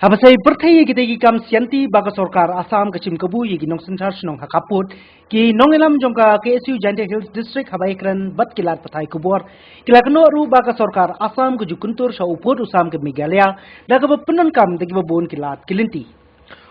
Habasai berthai kita ki kam sianti baga sarkar Assam kachim kabu yegi nong sentar snong hakaput ki nong elam jongka KSU Jante Hills District habaikran bat kilat pathai kubor kilakno ru baga sarkar Assam kuju kuntur sha upur usam ke Meghalaya daga penan kam degi babon kilat kilinti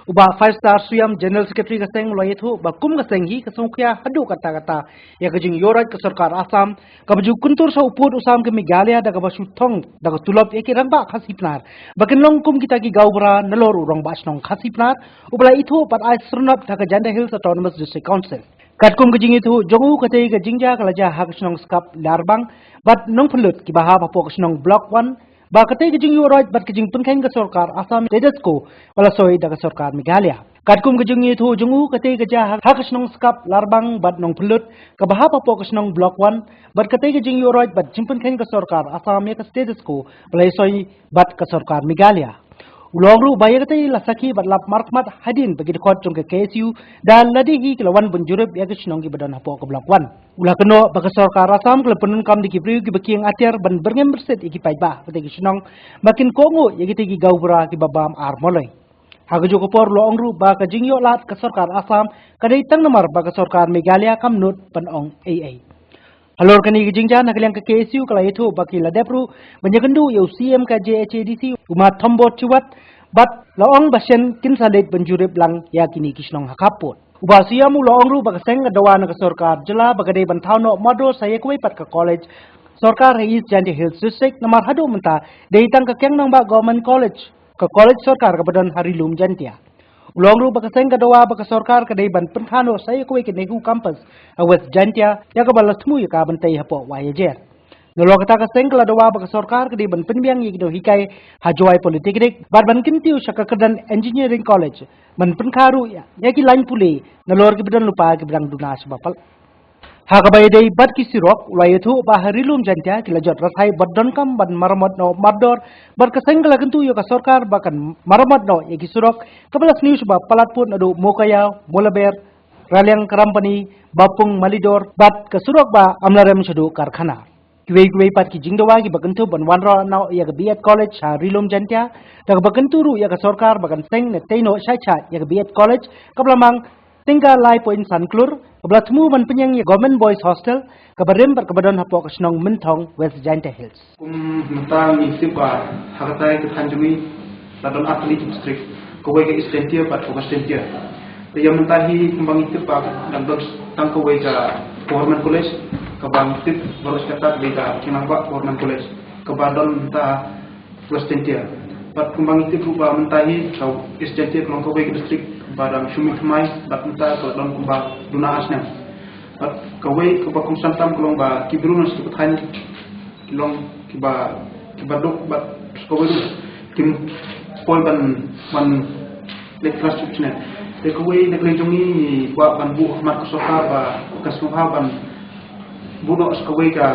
uba 5-star Suyam General Secretary kaseng loyethu bakum kaseng hi kasongkhya hadu kata ya kajing yorat ke sarkar Assam kabaju kuntur sa upur usam ke Meghalaya daga basu thong daga tulop eki rangba khasipnar bakin longkum kita ki gaubra nalor urong basnong khasipnar ubla ithu pat ai srnap daga Jante Hills Autonomous District Council katkum kajing itu jongu katei kajingja kalaja haknong skap larbang bat nong phulut ki baha bapok snong block 1 ba katei kajing yorat bat kajing punkain ka sarkar Assam Tedesko wala soi daga sarkar Meghalaya katkum kajing itu jongu katei kaja haknong skap larbang bat nong phulut ka baha bapok snong block 1 bat katei kajing yorat bat jimpun kain ka sarkar Assam ya ka Tedesko wala soi bat ka sarkar Meghalaya ulongru bayagate lasaki badlap markmat hadin bagi dekot jong ke KSU dan ladi hi kelawan bunjurub ya kisnong ki badan hapo ke blok 1 ulah keno bagi sarkar Assam kelepenun kam di kipriu ki baki yang atir ban berngem berset iki paiba bagi kisnong makin kongo ya ki gaubra ki babam armoloi haga joko por ulongru ba ka jingyo lat ke sarkar Assam kadai tang nomor ba ka sarkar Meghalaya kamnut panong AA Halor kani gijingja nakaliang ke KSU kala itu baki ladepru banyakendu yu CM ka JHADC umat thombo chiwat bat laong basyen kin sadet banjurib lang yakini kisnong hakapot uba siamu laong ru bakaseng adawan ka sarkar jela bagade banthauno modo saya kuai pat ka college sarkar East Jante Hills District namar hadu menta deitang ka keng nang ba government college ka college sarkar ka badan Harilum Jantia Ulongru bakaseng kadawa bakasarkar kadai ban penthano saya kuai ke Negu campus West Jantia ya ka balasmu ya ka bantai hapo wayajer Nolo kata kaseng kadawa bakasarkar kadai ban penbiang yigido hikai hajwai politeknik bar ban kintiu syakakedan engineering college ban penkharu ya ki lain pule nalor ki bedan lupa ki bedang dunas bapal Hakabai dei bat ki sirok ulayethu ba Harilum Jantia kilajot rasai badon kam ban maramot no mador bar kaseng kala kentu yo ka sarkar bakan maramot no ya ki sirok kabelas news ba palatpun adu mokaya molaber raliang company bapung malidor bat ka surok ba amlarem sedu karkhana kiwei pat ki jingdawa ki bakentu ban wanra no ya ka BEd college Harilum Jantia dag bakentu ru ya ka sarkar bakan seng ne teino saicha ya ka BEd college kablamang tinggal lai poin sanklur Belatmu ban penyang ya government boys hostel kabarem berkebadan hapo kasnong mentong West Jante Hills. Mentang isipa hakatai ke Tanjumi ladon atlet district kawai ke istentia pat fokus istentia. Yang mentahi kembang isipa dan dos tang kawai ke government college kebang tip baru sekat beda kinamba government college kebadon ta West Istentia. Pat kembang isipa mentahi sau istentia kelong kawai ke district barang shumit mai bat menta ko don kumba duna asna bat kawai ko bakong santam kolong ba kibrunus ko than kilong kiba dok bat kawai kim pol ban le class chune te kawai ne klenjongi wa ban bu mat ko soha ba kasmuha ban buno kawai ka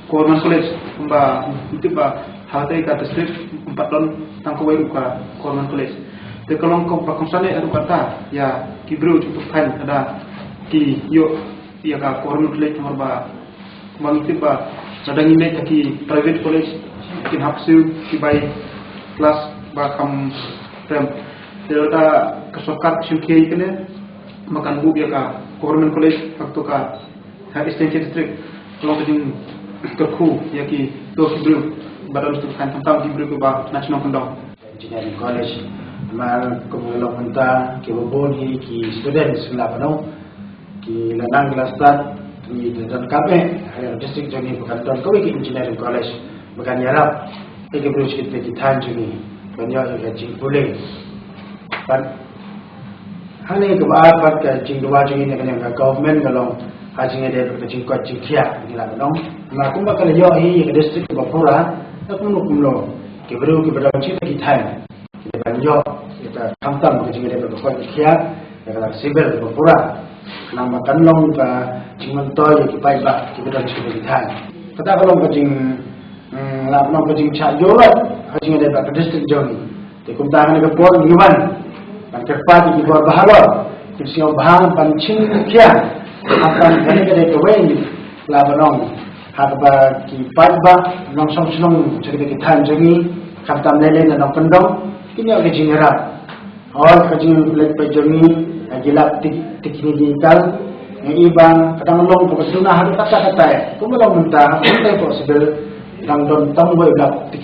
Government College kumba tiba hatai ka district 4 don tang kawai ka Government College te kalong ko pakonsane adu kata ya kibru cukup kan ada ki yo ya ka Government College nomor ba mangiti ba sadang ime ki private college ki hapsu ki bai class ba kam tem delta kasokar syuki ikene makan bu ya ka Government College waktu ka Extension District kalong kejing kerku ya ki to kibru badan tu kan tentang kibru ba national kondom engineering college mal kemudian mentah ke boboni ki student sebelah penuh ki lanang kelas start ki dan kape hari district joni bukan don kau ki engineering college bukan yarap ke bro sikit pe tan joni banyak ke jing boleh pan hane ke apa ke jing dua jing ni kan government kalau hajing ada ke jing kot jing kia ni lah penuh ma kum bakal yo hi ke district bapura tak kumlo ke bro ke badang cita ki tan banyak kita kamtam ke jinga de ko kiat ya kala sibel ko pura nang makan long ka jingon to ya ki pai ba ki bedan ci bi tan kata kalau ke jing la no ke jing cha yorat ha jinga de ka district joni te kum ta ne ke por niwan ban ke pa ki por bahalo ki sio bahang ban chin kia akan kane ke de ko wen la banong ha ba ki pai ba long song song ci ki tan joni kamtam lele na no pendong ini agak jingerap. Awal kajing pelat pejoni gilap tikini dikal yang ibang kadang long pokok sunah kata-kata. Kumalong mentah, mentah possible. Lang don tong boy gap